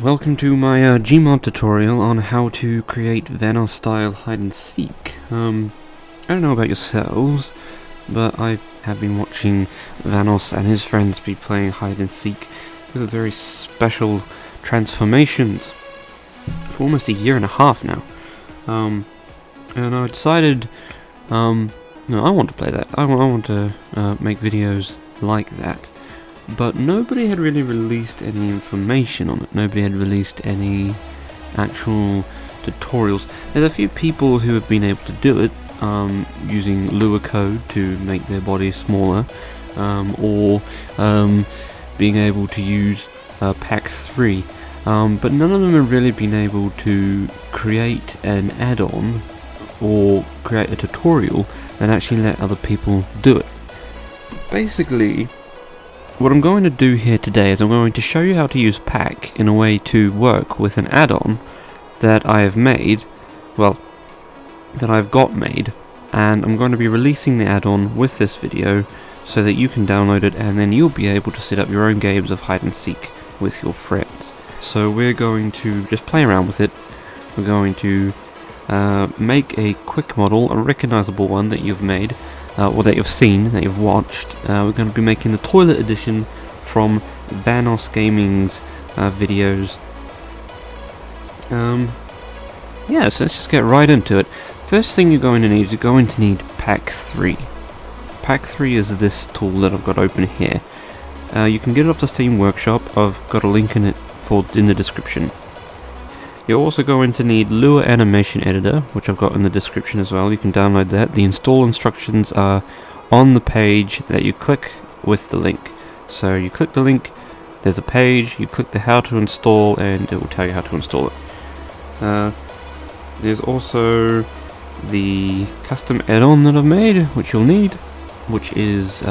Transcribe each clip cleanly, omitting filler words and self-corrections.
welcome to my Gmod tutorial on how to create Vanoss style hide and seek. I don't know about yourselves, but I have been watching Vanoss and his friends be playing hide and seek with very special transformations for almost a year and a half now. And I decided, no, I want to play that. I want to make videos like that. But nobody had really released any information on it. Nobody had released any actual tutorials. There's a few people who have been able to do it using Lewd code to make their bodies smaller, or being able to use Pack 3. But none of them have really been able to create an add-on or create a tutorial and actually let other people do it. Basically, what I'm going to do here today is I'm going to show you how to use Pack in a way to work with an add-on that I have made, well, that I've got made, and I'm going to be releasing the add-on with this video so that you can download it and then you'll be able to set up your own games of hide and seek with your friends. So we're going to just play around with it. We're going to make a quick model, a recognizable one that you've made, or that you've seen, that you've watched. We're going to be making the toilet edition from Vanoss Gaming's videos. Yeah, so let's just get right into it. First thing you're going to need is you're going to need Pack 3. Pack 3 is this tool that I've got open here. You can get it off the Steam Workshop. I've got a link in the description. You're also going to need Lewd Animation Editor, which I've got in the description as well. You can download that. The install instructions are on the page that you click with the link. So you click the link, there's a page, you click the how to install, and it will tell you how to install it. There's also the custom add-on that I've made, which you'll need, which is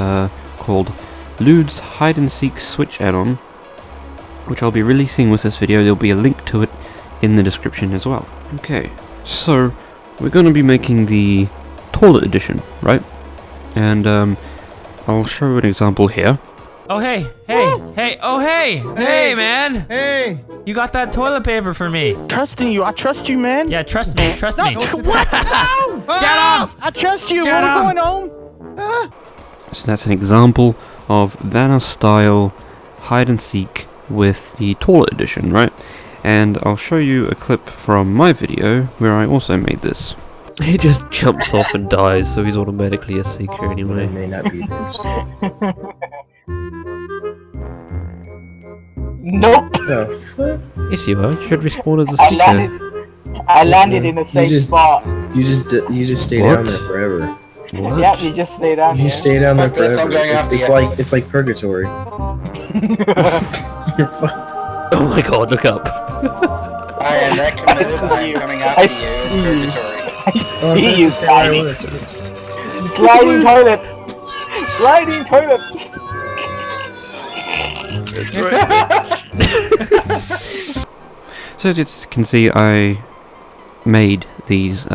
called Lewd's Hide and Seek Switch add-on, which I'll be releasing with this video. There'll be a link to it in the description as well. Okay, so we're going to be making the toilet edition, right? And I'll show an example here. Oh hey, man! Hey! You got that toilet paper for me. Trusting you. I trust you, man. Yeah, trust me, trust me. What? No! Get him! I trust you. Get We're him! going home. So that's an example of Vanoss style hide and seek with the toilet edition, right? And I'll show you a clip from my video where I also made this. He just jumps off and dies, so he's automatically a seeker anyway. May not be there, so. Nope. The fuck? Yes, you are. You should respawn as a seeker. I landed in the same spot. You just stay What? down there forever. What? Yeah, you just stay down You here. stay down there Fuck this, I'm forever. going after you. It's like purgatory. You're fucked. Oh my god, look up. I am recommended. I am coming after you. It's purgatory. Oh, He that's used the same way I sliding. was. Oops. Gliding toilet. Gliding toilet. So as you can see, I made these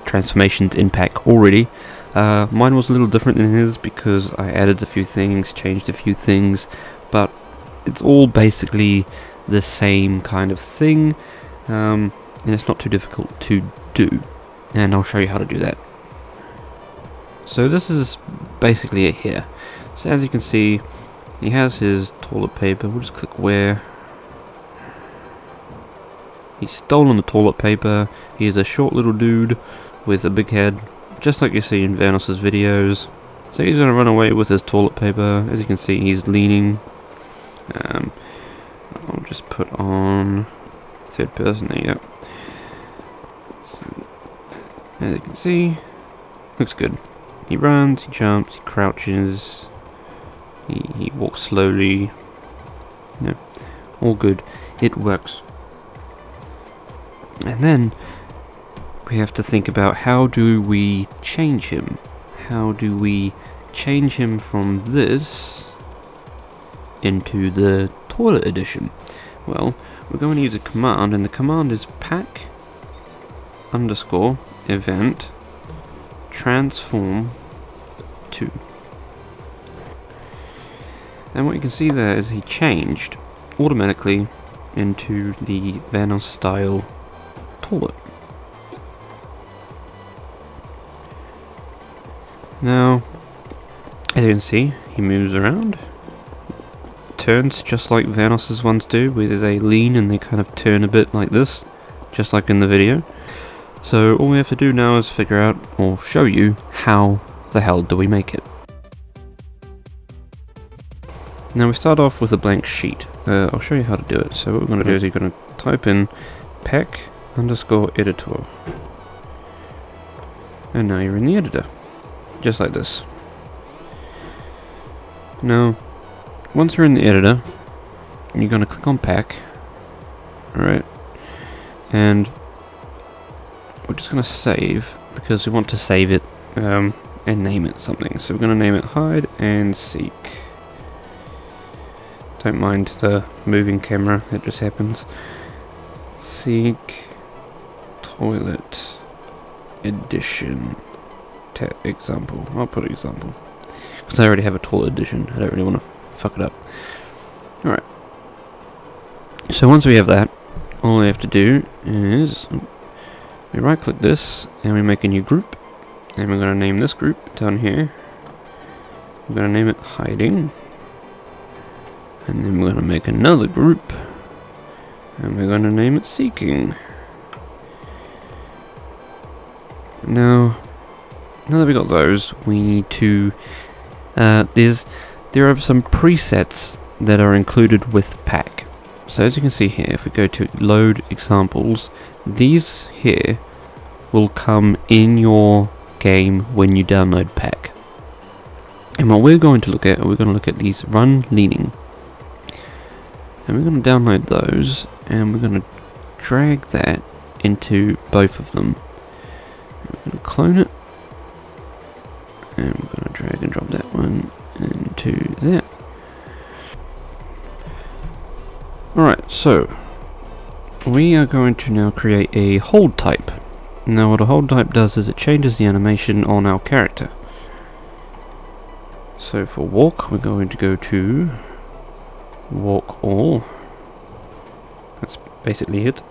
transformations in Pack already. Mine was a little different than his because I added a few things, changed a few things, but it's all basically the same kind of thing, and it's not too difficult to do, and I'll show you how to do that. So this is basically it here. So as you can see, he has his toilet paper. We'll just click where. He's stolen the toilet paper. He's a short little dude with a big head, just like you see in Vanoss's videos. So he's gonna run away with his toilet paper. As you can see, he's leaning. I'll just put on third person. There you go. So, as you can see, looks good. He runs, he jumps, he crouches, he walks slowly. Yeah, all good. It works. And then we have to think about how do we change him? How do we change him from this into the toilet edition? Well, we're going to use a command, and the command is pack _ event transform to. And what you can see there is he changed automatically into the Vanoss style toilet. Now, as you can see, he moves around, turns just like Vanoss's ones do, where they lean and they kind of turn a bit like this, just like in the video. So all we have to do now is figure out, or show you, how the hell do we make it. Now we start off with a blank sheet. I'll show you how to do it. So what we're going to do is you're going to type in pack_editor. And now you're in the editor. Just like this. Now, once you're in the editor, you're going to click on pack. Alright. And we're just going to save, because we want to save it and name it something. So we're going to name it hide and seek. Don't mind the moving camera, it just happens. Seek toilet edition. Example. I'll put example. Because I already have a toilet edition. I don't really want to fuck it up. Alright. So once we have that, all we have to do is we right click this and we make a new group. And we're going to name this group down here. We're going to name it hiding. And then we're going to make another group, and we're going to name it seeking. Now that we got those, we need to, there are some presets that are included with pack. So as you can see here, if we go to load examples, these here will come in your game when you download pack. And what we're going to look at, these run leaning. And we're going to download those, and we're going to drag that into both of them. And we're going to clone it, and we're going to drag and drop that one into that. Alright, so we are going to now create a hold type. Now what a hold type does is it changes the animation on our character. So for walk, we're going to go to walk all. That's basically it.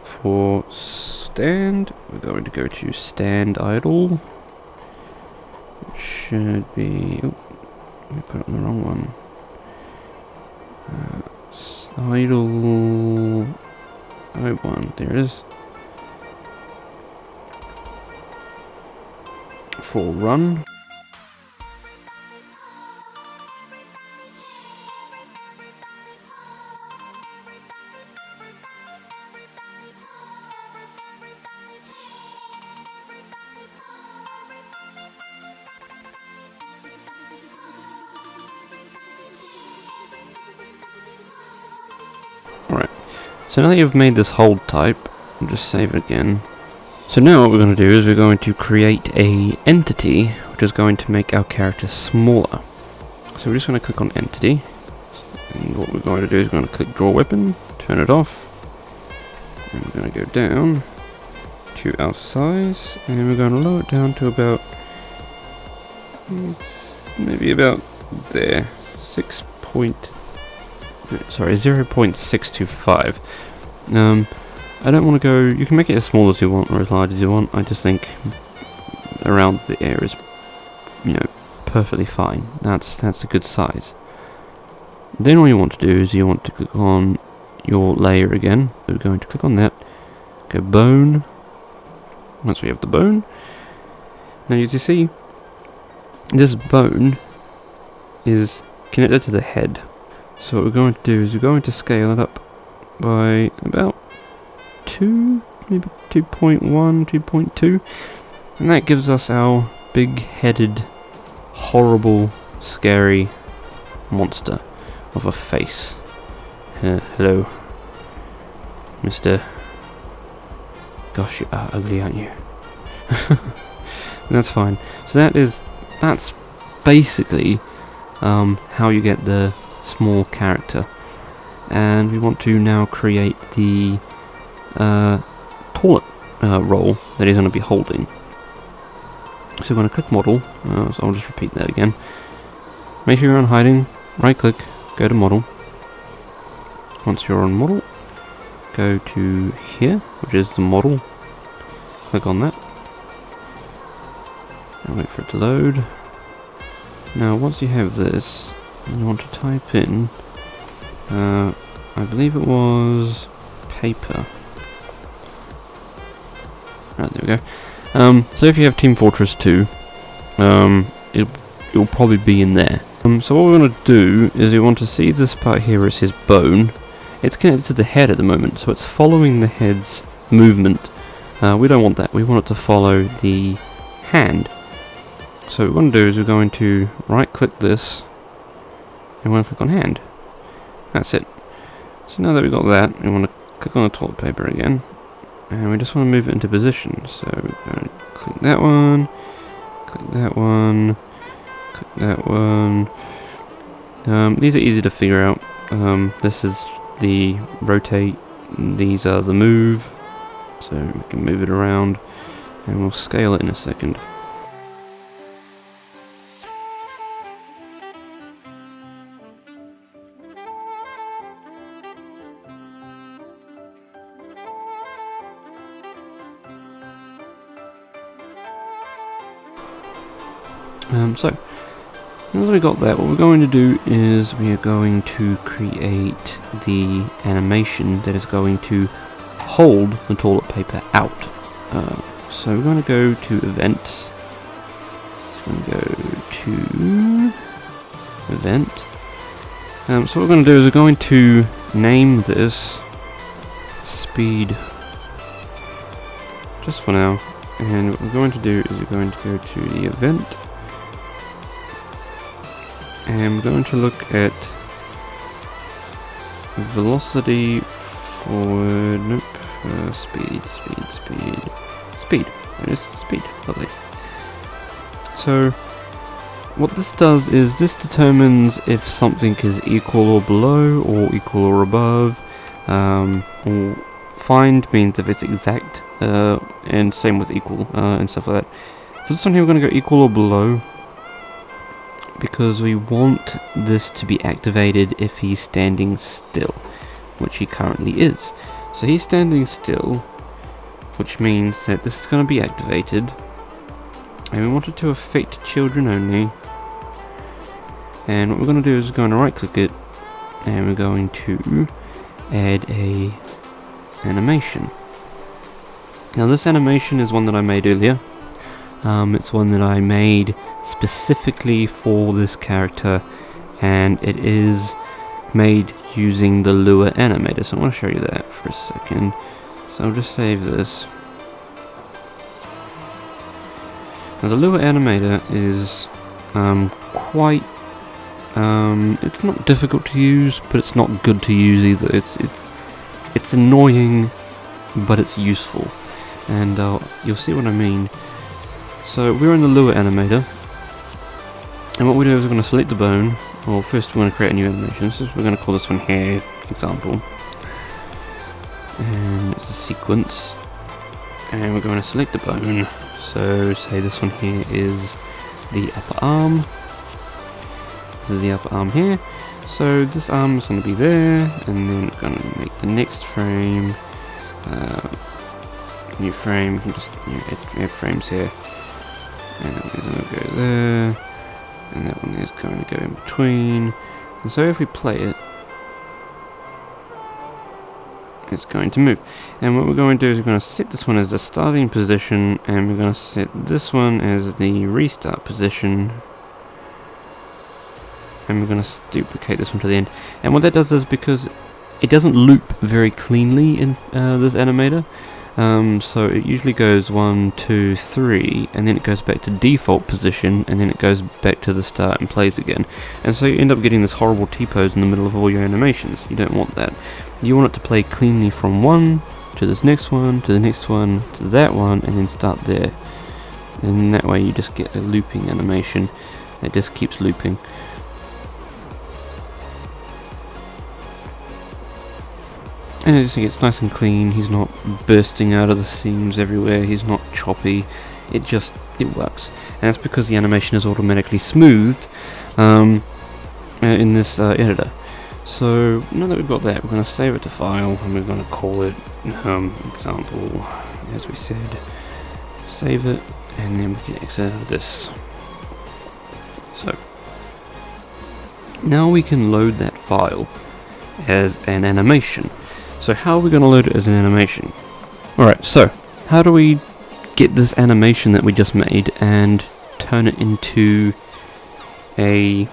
For stand, we're going to go to stand idle. It should be. Oh, we put it on the wrong one. Idle. O1. There it is. For run. Alright, so now that you've made this hold type, I'll just save it again. So now what we're going to do is we're going to create a entity which is going to make our character smaller. So we're just going to click on entity, and what we're going to do is we're going to click draw weapon, turn it off, and we're going to go down to our size, and we're going to lower it down to about, maybe about there, 0.625. I don't want to go, you can make it as small as you want or as large as you want. I just think around the air is, perfectly fine. That's a good size. Then all you want to do is you want to click on your layer again. So we're going to click on that, go bone. Once we have the bone, now you see this bone is connected to the head. So what we're going to do is we're going to scale it up by about 2, maybe 2.1, 2.2, and that gives us our big-headed, horrible, scary monster of a face. Hello, Mr. Gosh, you are ugly, aren't you? That's fine. So that's basically how you get the small character, and we want to now create the toilet roll that he's going to be holding. So we're going to click model, so I'll just repeat that again. Make sure you're on hiding, right click, go to model, once you're on model, go to here, which is the model. Click on that. And wait for it to load. Now, once you have this, you want to type in, I believe it was paper. Right, there we go. So if you have Team Fortress 2, it'll probably be in there. So what we want to do is we want to see this part here where it says bone. It's connected to the head at the moment, so it's following the head's movement. We don't want that. We want it to follow the hand. So what we want to do is we're going to right click this and we're going to click on hand. That's it. So now that we've got that, we want to click on the toilet paper again and we just want to move it into position. So we're going to click that one, click that one, click that one. These are easy to figure out. This is the rotate, these are the move, so we can move it around and we'll scale it in a second. So now that we got that, what we're going to do is we are going to create the animation that is going to hold the toilet paper out. So we're going to go to events. We're going to go to event. So what we're going to do is we're going to name this speed just for now. And what we're going to do is we're going to go to the event. And we're going to look at velocity forward, speed. There it is, speed, lovely. So, what this does is this determines if something is equal or below, or equal or above, or find means if it's exact, and same with equal, and stuff like that. For this one here we're going to go equal or below, because we want this to be activated if he's standing still, which he currently is. So he's standing still, which means that this is going to be activated, and we want it to affect children only. And what we're going to do is we're going to right click it, and we're going to add a animation. Now this animation is one that I made earlier. It's one that I made specifically for this character, and it is made using the Lewd animator. So I want to show you that for a second. So I'll just save this. Now the Lewd animator is quite. It's not difficult to use, but it's not good to use either. It's annoying, but it's useful, and you'll see what I mean. So we're in the Lewd animator, and what we do is we're going to select the bone. Well, first we're going to create a new animation, so we're going to call this one hair example, and it's a sequence, and we're going to select the bone. So say this one here is the upper arm. This is the upper arm here, so this arm is going to be there, and then we're going to make the next frame, new frame. You can just add frames here. And it's going to go there, and that one is going to go in between. And so if we play it, it's going to move. And what we're going to do is we're going to set this one as the starting position, and we're going to set this one as the restart position. And we're going to duplicate this one to the end. And what that does is, because it doesn't loop very cleanly in this animator, so it usually goes 1, 2, 3, and then it goes back to default position, and then it goes back to the start and plays again. And so you end up getting this horrible T-pose in the middle of all your animations. You don't want that. You want it to play cleanly from one to this next one, to the next one, to that one, and then start there. And that way you just get a looping animation that just keeps looping. And I just think it's nice and clean. He's not bursting out of the seams everywhere. He's not choppy. It works. And that's because the animation is automatically smoothed in this editor. So now that we've got that, we're going to save it to file, and we're going to call it example, as we said. Save it, and then we can exit out of this. So now we can load that file as an animation. So how are we going to load it as an animation? Alright, so how do we get this animation that we just made and turn it into a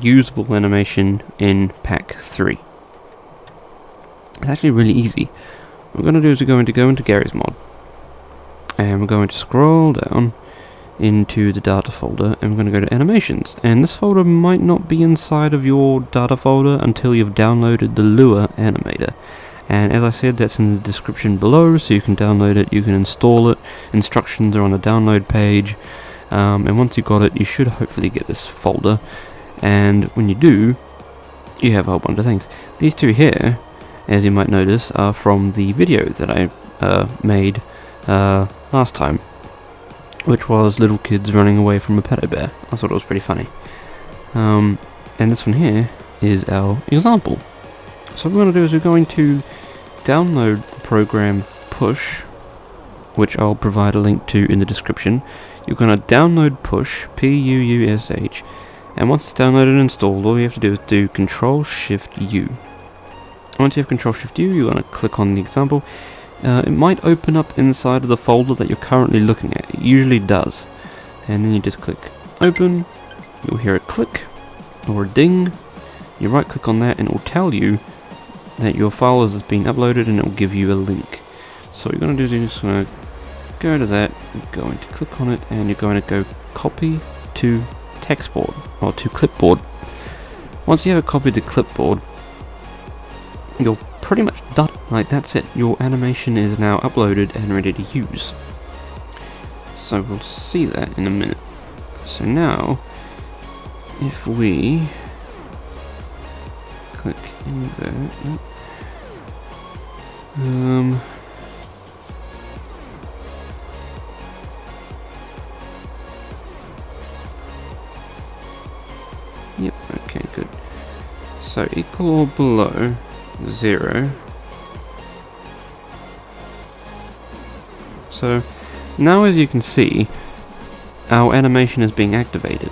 usable animation in pack 3? It's actually really easy. What we're going to do is we're going to go into Gary's mod, and we're going to scroll down into the data folder, and we're going to go to animations, and this folder might not be inside of your data folder until you've downloaded the Lua animator. And as I said, that's in the description below, so you can download it, you can install it. Instructions are on the download page, and once you've got it, you should hopefully get this folder. And when you do, you have a whole bunch of things. These two here, as you might notice, are from the video that I made last time, which was little kids running away from a pedo bear. I thought it was pretty funny. And this one here is our example. So what we're going to do is we're going to download the program Push, which I'll provide a link to in the description. You're going to download Push, P-U-U-S-H, and once it's downloaded and installed, all you have to do is do Control-Shift-U. Once you have Control-Shift-U, you're going to click on the example. It might open up inside of the folder that you're currently looking at. It usually does. And then you just click Open. You'll hear a click or a ding. You right click on that and it will tell you that your file has been uploaded, and it will give you a link. So what you're going to do is you're just going to go to that, you're going to click on it, and you're going to go copy to textboard, or to clipboard. Once you have a copy to clipboard, you're pretty much done. Like, that's it. Your animation is now uploaded and ready to use. So we'll see that in a minute. So now, if we click invert, yep, okay, good. So equal or below 0. So now, as you can see, our animation is being activated.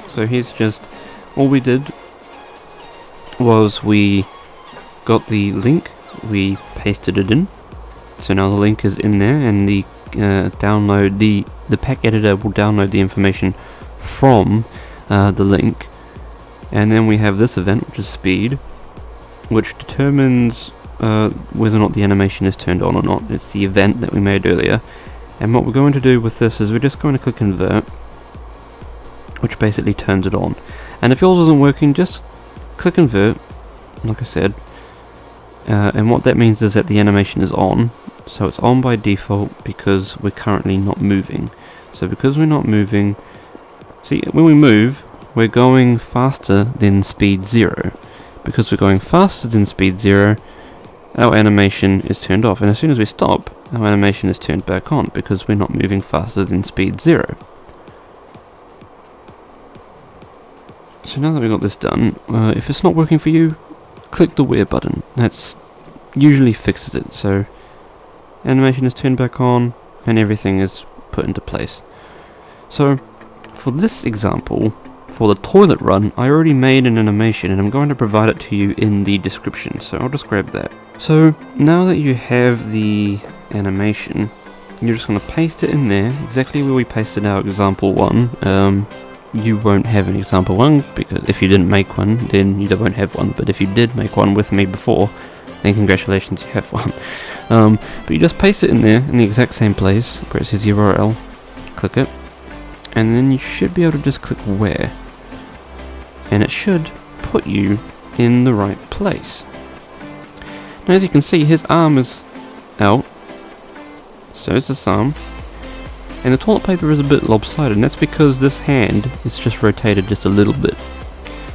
So here's just, all we did was we got the link, we pasted it in. So now the link is in there, and the download, the pack editor will download the information from the link. And then we have this event, which is speed, which determines whether or not the animation is turned on or not. It's the event that we made earlier. And what we're going to do with this is we're just going to click invert, which basically turns it on. And if yours isn't working, just click invert, like I said. And what that means is that the animation is on. So it's on by default because we're currently not moving. So because we're not moving, see, when we move, we're going faster than speed 0. Because we're going faster than speed 0, our animation is turned off. And as soon as we stop, our animation is turned back on because we're not moving faster than speed 0. So now that we've got this done, if it's not working for you, click the where button. That's usually fixes it. So animation is turned back on and everything is put into place. So for this example, for the toilet run, I already made an animation and I'm going to provide it to you in the description, so I'll just grab that. So now that you have the animation, you're just going to paste it in there, exactly where we pasted our example 1. You won't have an example 1, because if you didn't make one, then you won't have one, but if you did make one with me before, then congratulations, you have one. But you just paste it in there, in the exact same place, where it says URL, click it, and then you should be able to just click where, and it should put you in the right place. Now as you can see, his arm is out, so is this arm, and the toilet paper is a bit lopsided, and that's because this hand is just rotated just a little bit.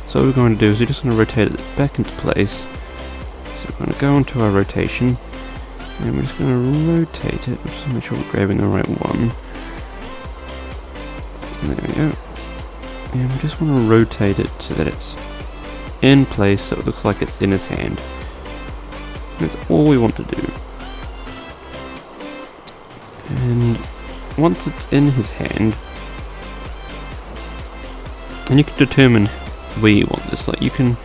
So what we're going to do is we're just going to rotate it back into place. So we're going to go into our rotation, and we're just going to rotate it, just to make sure we're grabbing the right one. There we go. And we just want to rotate it so that it's in place, so it looks like it's in his hand. That's all we want to do. And once it's in his hand, and you can determine where you want this. Like, you can,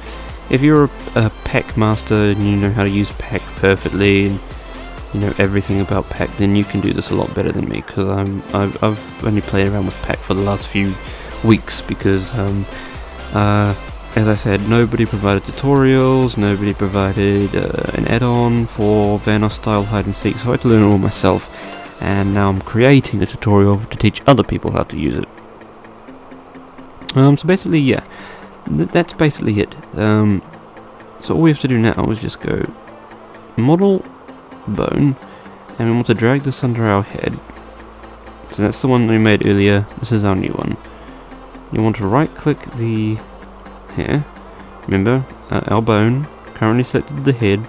if you're a pack master and you know how to use pack perfectly and you know everything about pack, then you can do this a lot better than me, because I've only played around with pack for the last few weeks, because as I said, nobody provided tutorials, nobody provided an add-on for Vanoss style hide and seek, so I had to learn it all myself, and now I'm creating a tutorial to teach other people how to use it. So basically, yeah, that's basically it. So all we have to do now is just go model bone, and we want to drag this under our head. So that's the one we made earlier. This is our new one. You want to right click the hair. Remember, our bone currently selected the head.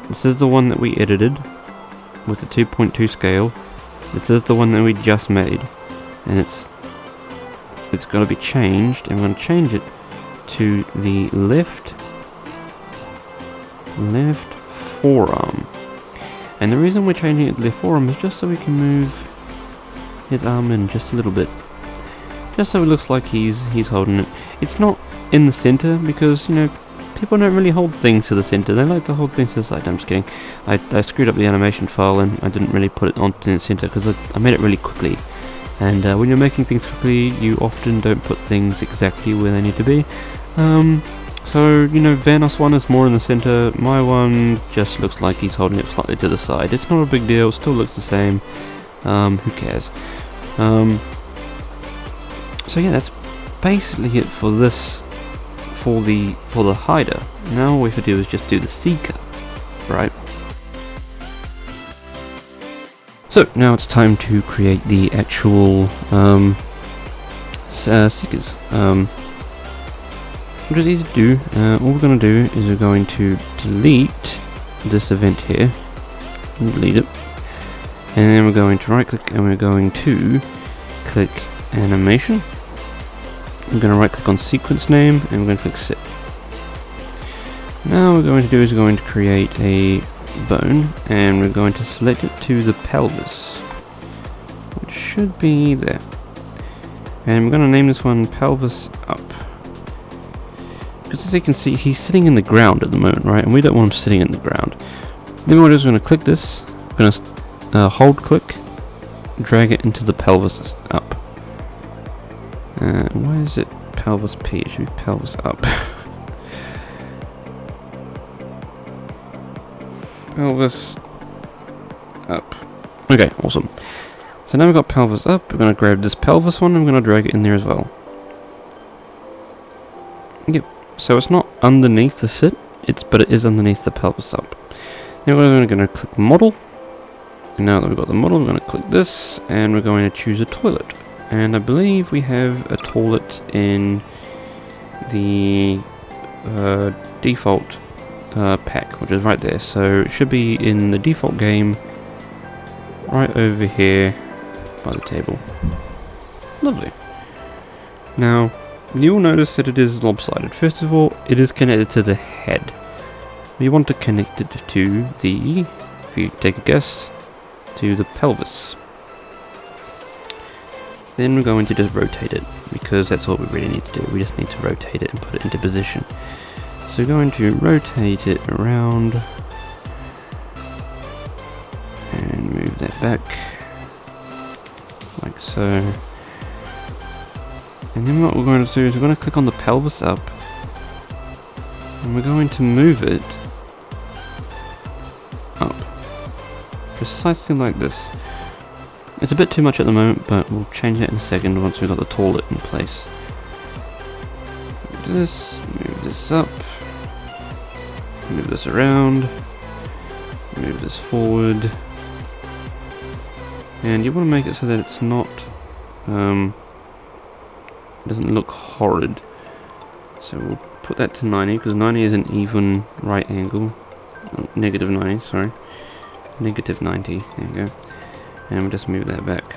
This is the one that we edited with the 2.2 scale. This is the one that we just made, and it's got to be changed, and we're going to change it to the left forearm. And the reason we're changing it to left forearm is just so we can move his arm in just a little bit, just so it looks like he's holding it. It's not in the center, because you know people don't really hold things to the center. They like to hold things to the side. I'm just kidding. I screwed up the animation file and I didn't really put it onto the center because I made it really quickly. And when you're making things quickly, you often don't put things exactly where they need to be. So, you know, Vanoss one is more in the center. My one just looks like he's holding it slightly to the side. It's not a big deal. It still looks the same. Who cares? So yeah, that's basically it for this, for the hider. Now all we have to do is just do the seeker, right? So now it's time to create the actual seekers, which is easy to do. All we're going to do is we're going to delete this event here, delete it, and then we're going to right click and we're going to click animation. I'm going to right click on sequence name and we're going to click set. Now what we're going to do is we're going to create a bone, and we're going to select it to the pelvis, which should be there, and we're going to name this one pelvis up, because as you can see he's sitting in the ground at the moment, right, and we don't want him sitting in the ground. Then what we're going to click this, we're going to hold click, drag it into the pelvis up. Why is it pelvis P? It should be pelvis up. Pelvis up. Okay, awesome. So now we've got pelvis up. We're going to grab this pelvis one and we're going to drag it in there as well. Yep. So it's not underneath the sit, but it is underneath the pelvis up. Then we're going to click model. And now that we've got the model, we're going to click this and we're going to choose a toilet. And I believe we have a toilet in the default pack, which is right there, so it should be in the default game right over here by the table. Lovely. Now you will notice that it is lopsided. First of all, it is connected to the head. You want to connect it to the, if you take a guess, to the pelvis. Then we're going to just rotate it, because that's all we really need to do. We just need to rotate it and put it into position. So we're going to rotate it around and move that back like so. And then what we're going to do is we're going to click on the pelvis up and we're going to move it up precisely like this. It's a bit too much at the moment, but we'll change it in a second once we've got the toilet in place. Move this up. Move this around, move this forward, and you want to make it so that it's not, it doesn't look horrid. So we'll put that to 90, because 90 is an even right angle, negative 90, sorry, negative 90, there you go, and we'll just move that back.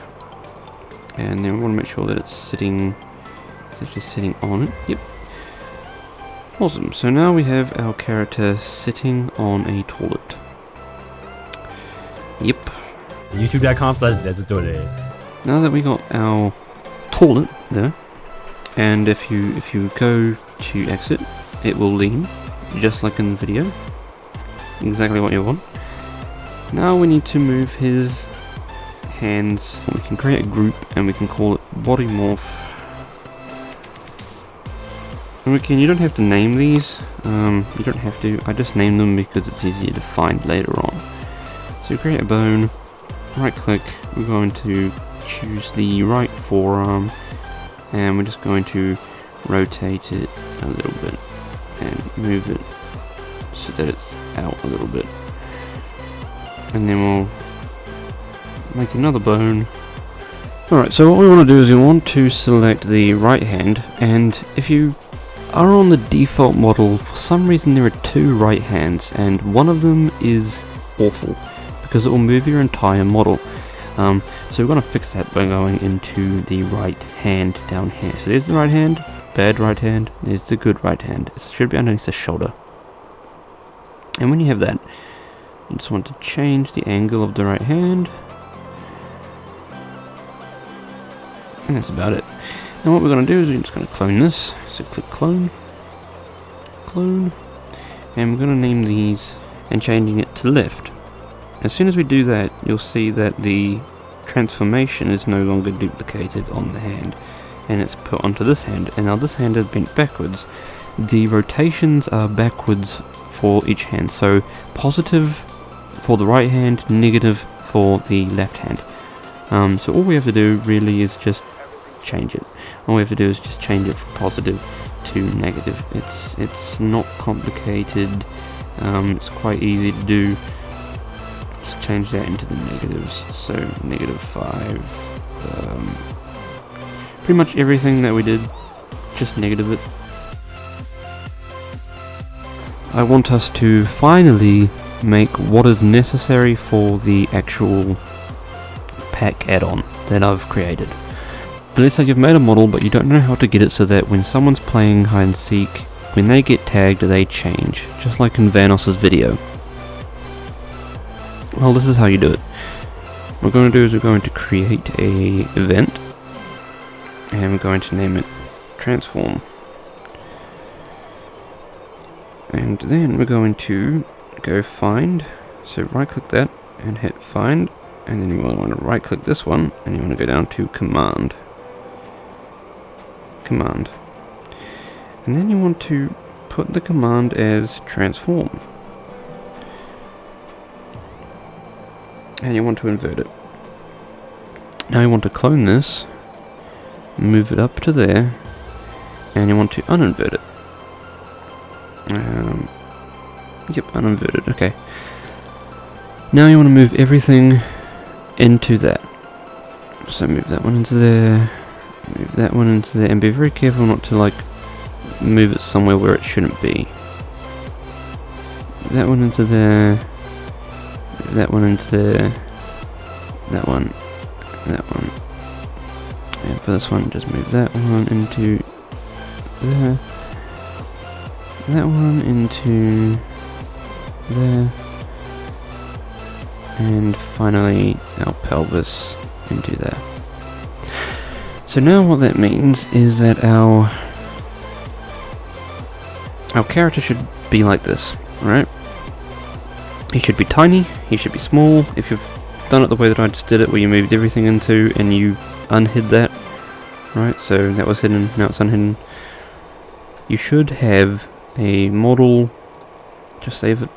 And then we want to make sure that it's sitting It's actually sitting on it. Yep. Awesome. So now we have our character sitting on a toilet. Yep. YouTube.com/desitory. Now that we got our toilet there, and if you go to exit, it will lean, just like in the video. Exactly what you want. Now we need to move his hands. We can create a group and we can call it body morph. And you don't have to name these. You don't have to. I just name them because it's easier to find later on. So create a bone. Right click. We're going to choose the right forearm, and we're just going to rotate it a little bit and move it so that it's out a little bit. And then we'll make another bone. Alright, so what we want to do is we want to select the right hand, and if you are on the default model, for some reason there are two right hands, and one of them is awful because it will move your entire model. So we're going to fix that by going into the right hand down here. So there's the right hand, bad right hand, there's the good right hand. It should be underneath the shoulder. And when you have that, you just want to change the angle of the right hand. And that's about it. Now what we're going to do is we're just going to clone this. So click clone, clone, and we're going to name these and changing it to left. As soon as we do that, you'll see that the transformation is no longer duplicated on the hand, and it's put onto this hand, and now this hand is bent backwards. The rotations are backwards for each hand, so positive for the right hand, negative for the left hand. So all we have to do really is just change it. All we have to do is just change it from positive to negative. It's not complicated. It's quite easy to do. Just change that into the negatives. So -5. Pretty much everything that we did, just negative it. I want us to finally make what is necessary for the actual pack add-on that I've created. But let's say you've made a model but you don't know how to get it so that when someone's playing hide and seek, when they get tagged they change, just like in Vanoss's video. Well, this is how you do it. What we're going to do is we're going to create a event, and we're going to name it transform. And then we're going to go find, so right click that and hit find, and then you want to right click this one and you want to go down to command, and then you want to put the command as transform, and you want to invert it. Now you want to clone this, move it up to there, and you want to uninvert it. Yep, uninverted, okay. Now you want to move everything into that. So move that one into there, move that one into there, and be very careful not to like move it somewhere where it shouldn't be. That one into there, move that one into there, that one, and for this one just move that one into there, that one into there, and finally our pelvis into there. So now what that means is that our character should be like this, right? He should be tiny, he should be small. If you've done it the way that I just did it, where you moved everything into and you unhid that, right? So that was hidden, now it's unhidden. You should have a model, just save it,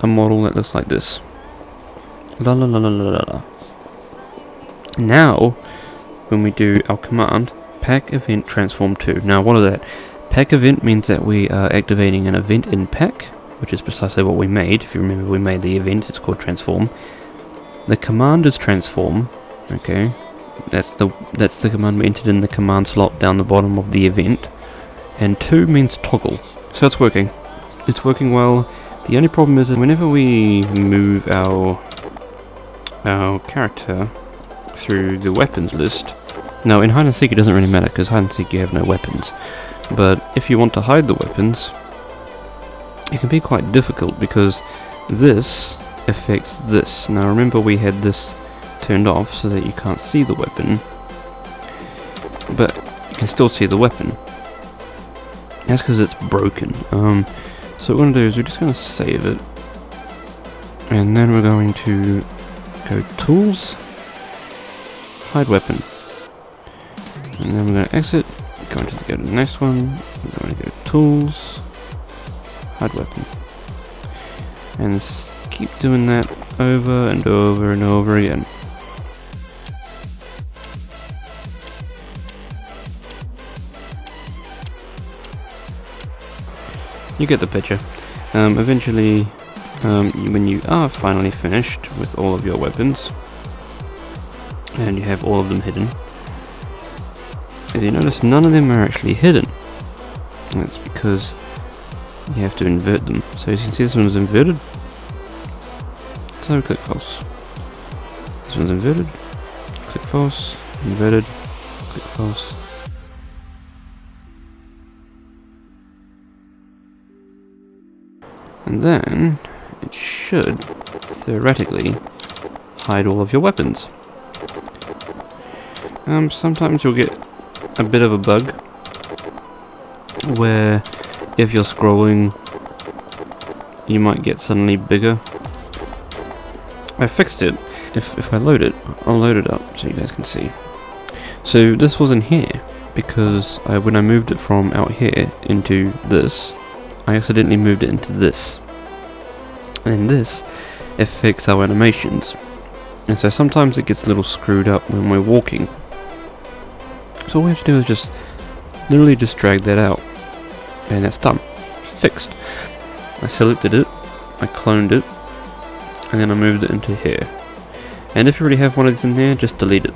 a model that looks like this. La la la la la la la. Now, when we do our command, pack event transform 2. Now what is that? Pack event means that we are activating an event in pack, which is precisely what we made. If you remember, we made the event, it's called transform. The command is transform, okay? That's the command we entered in the command slot down the bottom of the event. And 2 means toggle. So it's working. It's working well. The only problem is that whenever we move our character through the weapons list, Now in hide and seek it doesn't really matter, because hide and seek you have no weapons. But if you want to hide the weapons, it can be quite difficult because this affects this. Now remember we had this turned off so that you can't see the weapon, but you can still see the weapon. That's because it's broken. So what we're going to do is we're just going to save it, and then we're going to go Tools, Hide Weapon, and then we're going to exit, go to the next one, we're going to go Tools, Hide Weapon, and keep doing that over and over and over again. You get the picture. Eventually, when you are finally finished with all of your weapons, and you have all of them hidden, as you notice, none of them are actually hidden. And that's because you have to invert them. So as you can see, this one is inverted. So click false. This one's inverted. Click false. Inverted. Click false. And then it should theoretically hide all of your weapons. Sometimes you'll get a bit of a bug where if you're scrolling you might get suddenly bigger. I fixed it. If I load it, I'll load it up so you guys can see. So this was in here because when I moved it from out here into this, I accidentally moved it into this, and this affects our animations, and so sometimes it gets a little screwed up when we're walking. So all we have to do is just literally just drag that out, and that's done, fixed. I selected it, I cloned it, and then I moved it into here. And if you already have one of these in there, just delete it.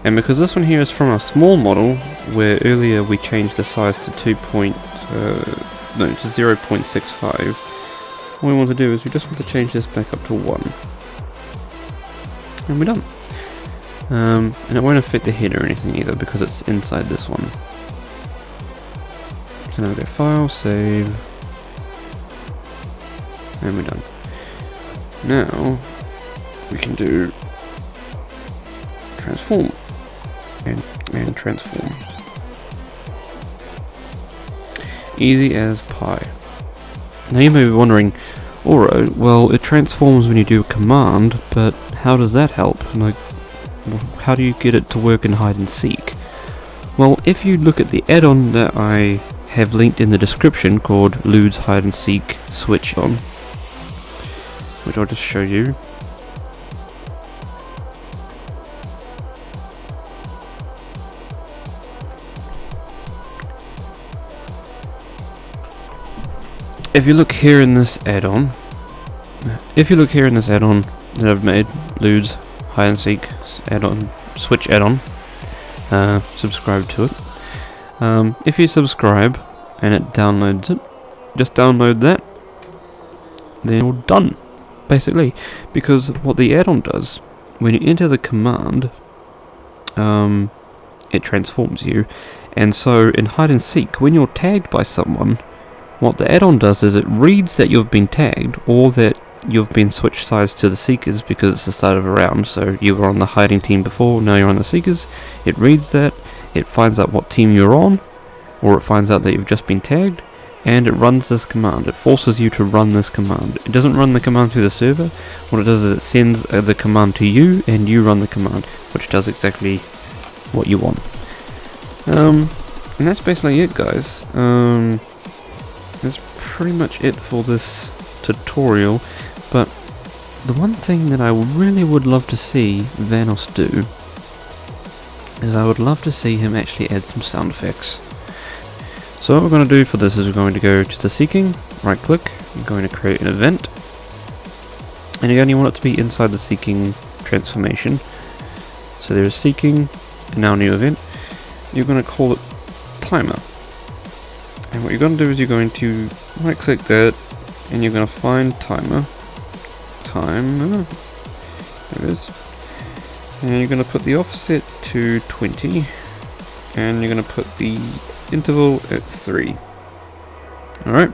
And because this one here is from our small model, where earlier we changed the size to 0.65, what we want to do is we just want to change this back up to 1. And we're done. And it won't affect the head or anything either because it's inside this one. So now we go File, Save, and we're done. Now we can do Transform and Transform. Easy as pie. Now you may be wondering, alright, well it transforms when you do a command, but how does that help? Like, how do you get it to work in hide and seek? Well, if you look at the add-on that I have linked in the description called Lewd's Hide and Seek Switch On, which I'll just show you. If you look here in this add-on, that I've made, Lewd's Hide and Seek add-on, Switch add-on, subscribe to it. If you subscribe and it downloads it, just download that, then you're done, basically. Because what the add-on does, when you enter the command, it transforms you, and so in hide and seek, when you're tagged by someone, what the add-on does is it reads that you've been tagged, or that you've been switched sides to the seekers because it's the start of a round. So you were on the hiding team before, now you're on the seekers. It reads that, it finds out what team you're on, or it finds out that you've just been tagged, and it runs this command. It forces you to run this command. It doesn't run the command through the server. What it does is it sends the command to you, and you run the command, which does exactly what you want. And that's basically it, guys. That's pretty much it for this tutorial, but the one thing that I really would love to see Vanoss do is I would love to see him actually add some sound effects. So what we're going to do for this is we're going to go to the seeking, right click, we're going to create an event, and again you want it to be inside the seeking transformation. So there's seeking, and now new event. You're going to call it timer. And what you're going to do is you're going to right click that, and you're going to find timer, there it is, And you're going to put the offset to 20, and you're going to put the interval at 3. Alright.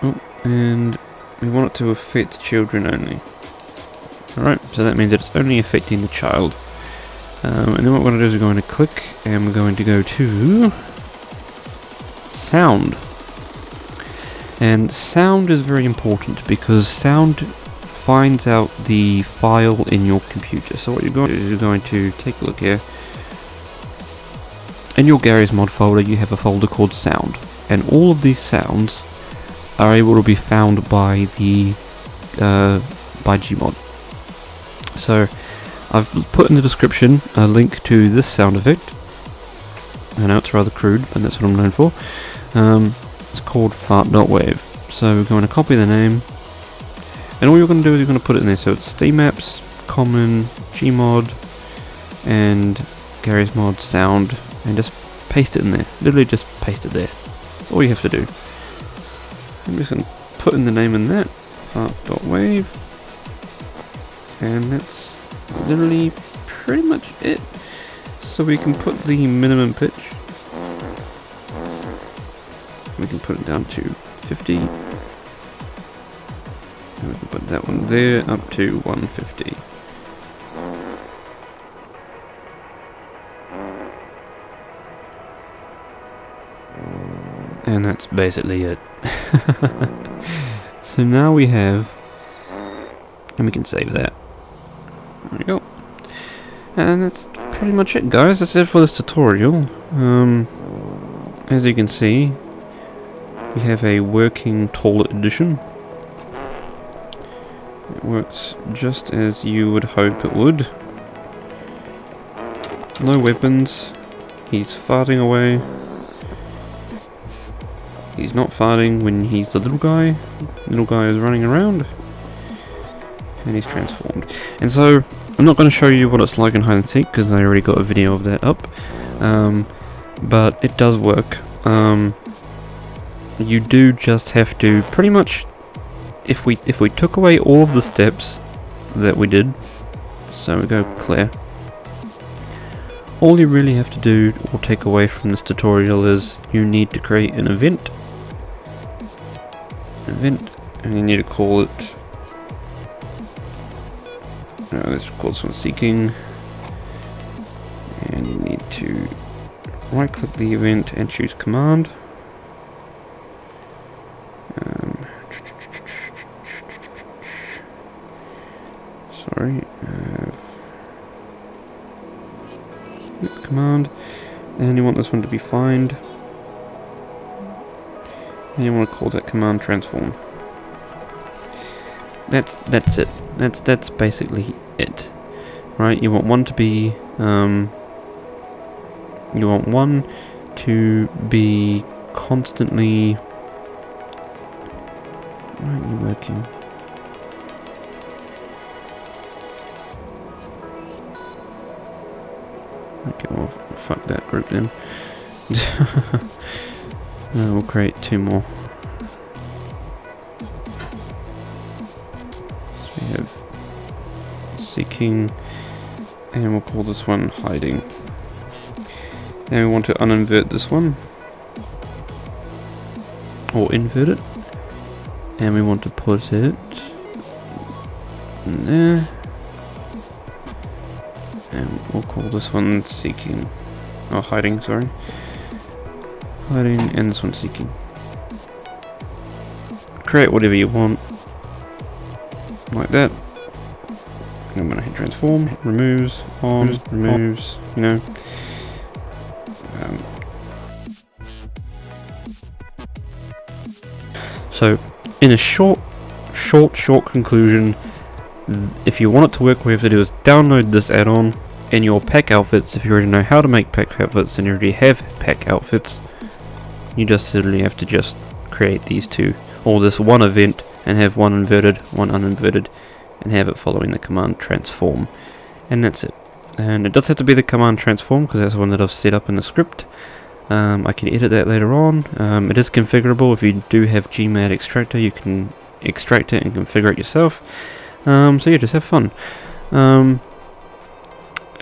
Oh, and we want it to affect children only. Alright, so that means that it's only affecting the child. And then what we're going to do is we're going to click, and we're going to go to sound. And sound is very important because sound finds out the file in your computer. So what you're going to do is you're going to take a look here. In your Gary's mod folder you have a folder called sound, and all of these sounds are able to be found by the by Gmod. So I've put in the description a link to this sound effect. I know it's rather crude, but that's what I'm known for. It's called fart.wave. So we're going to copy the name, and all you're going to do is you're going to put it in there. So it's Steamaps, Common, Gmod, and Gary's Mod sound, and just paste it in there. Literally just paste it there. That's all you have to do. I'm just going to put in the name in that, fart.wave, and that's literally pretty much it. So we can put the minimum pitch. We can put it down to 50. And we can put that one there up to 150. And that's basically it. So now we have, and we can save that. There we go. And that's pretty much it, guys. That's it for this tutorial. As you can see, we have a working toilet edition. It works just as you would hope it would. No weapons. He's farting away. He's not farting when he's the little guy. Little guy is running around. And he's transformed. And so, I'm not going to show you what it's like in hide and seek because I already got a video of that up. But it does work. You do just have to pretty much, if we took away all of the steps that we did, so we go clear, all you really have to do or take away from this tutorial is you need to create an event, and you need to call it, let's call this one seeking, and you need to right click the event and choose command. Sorry, command, and you want this one to be find, and you want to call that command transform. That's it. That's basically it, right? You want one to be constantly. Why aren't you working? Okay, well, fuck that group then. We'll create 2 more. So we have seeking, and we'll call this one hiding. Now we want to uninvert this one, or invert it, and we want to put it in there. And we'll call this one seeking, or hiding, sorry. Hiding, and this one seeking. Create whatever you want, like that. And I'm gonna hit transform, removes, on, removes, you know. So, in a short conclusion, if you want it to work, what you have to do is download this add-on in your pack outfits. If you already know how to make pack outfits and you already have pack outfits, you just literally have to just create these two, or this one event, and have one inverted, one uninverted, and have it following the command transform, and that's it. And it does have to be the command transform because that's the one that I've set up in the script. I can edit that later on. It is configurable. If you do have Gmod extractor, you can extract it and configure it yourself. So yeah, just have fun.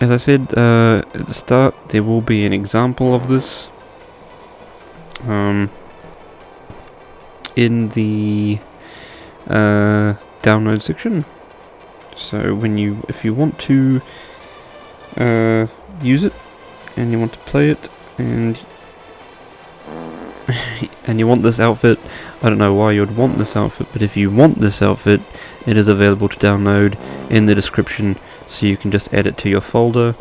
As I said at the start, there will be an example of this in the download section. So if you want to use it and you want to play it and you want this outfit, I don't know why you would want this outfit, but if you want this outfit, it is available to download in the description, so you can just add it to your folder.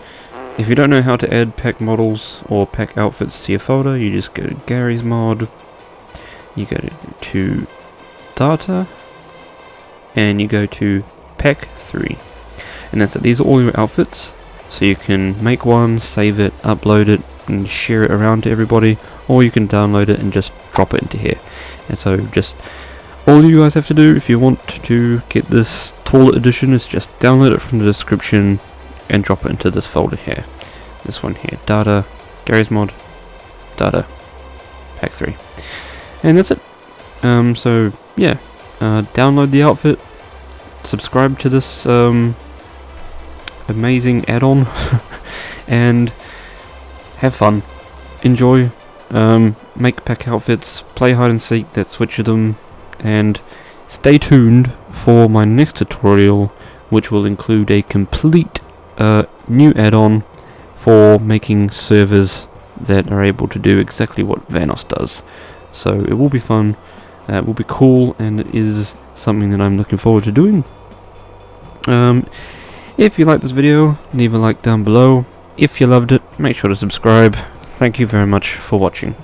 If you don't know how to add pack models or pack outfits to your folder, you just go to Gary's mod, you go to data, and you go to pack 3, and that's it. These are all your outfits, so you can make one, save it, upload it, and share it around to everybody, or you can download it and just drop it into here. And so just all you guys have to do if you want to get this Toilet edition is just download it from the description and drop it into this folder here. This one here, data, Gary's mod, data, pack 3. And that's it. So yeah, download the outfit, subscribe to this amazing add-on, and have fun. Enjoy. Make pack outfits, play hide and seek, that's which of them, and stay tuned for my next tutorial, which will include a complete new add-on for making servers that are able to do exactly what Vanoss does. So it will be fun, it will be cool, and it is something that I'm looking forward to doing. If you liked this video, leave a like down below. If you loved it, make sure to subscribe. Thank you very much for watching.